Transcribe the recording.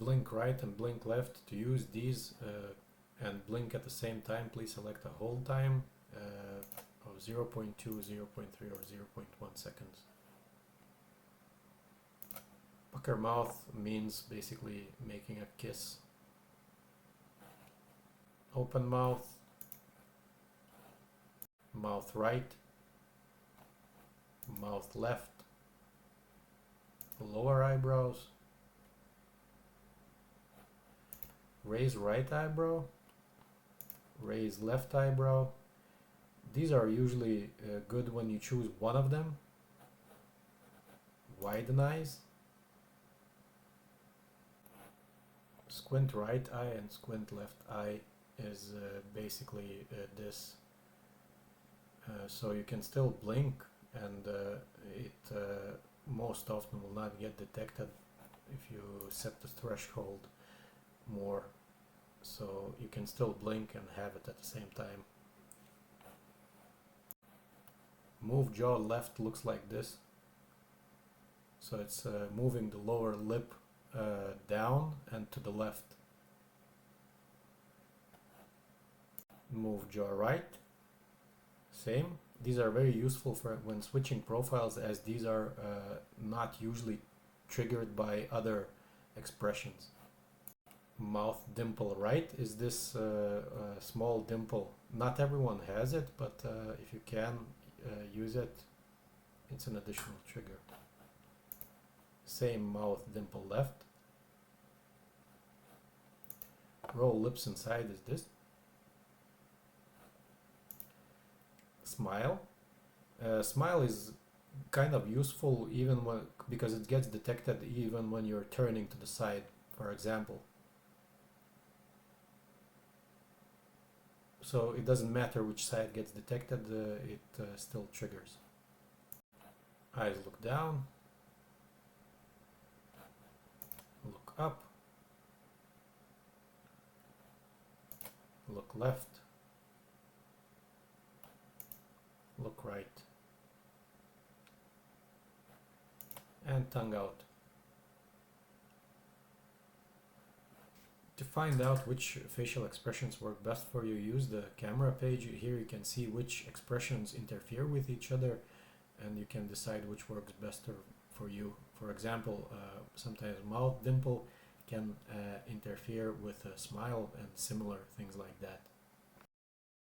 blink right and blink left. To use these and blink at the same time, please select a hold time of 0.2, 0.3 or 0.1 seconds. Pucker mouth means basically making a kiss. Open mouth, mouth right, mouth left, lower eyebrows, raise right eyebrow, raise left eyebrow. These are usually good when you choose one of them. Widen eyes, squint right eye and squint left eye is basically this. So you can still blink and it most often will not get detected if you set the threshold more. So you can still blink and have it at the same time. Move jaw left looks like this. So it's moving the lower lip down and to the left. Move jaw right. Same. These are very useful for when switching profiles, as these are not usually triggered by other expressions. Mouth dimple right is this small dimple. Not everyone has it, but if you can use it, it's an additional trigger. Same mouth dimple left. Roll lips inside is this. Smile. Smile is kind of useful even when, because it gets detected even when you're turning to the side, for example. So it doesn't matter which side gets detected, it still triggers. Eyes look down, look up, look left, look right, and tongue out. To find out which facial expressions work best for you, use the camera page. Here you can see which expressions interfere with each other, and you can decide which works best for you. For example, sometimes mouth dimple can interfere with a smile and similar things like that.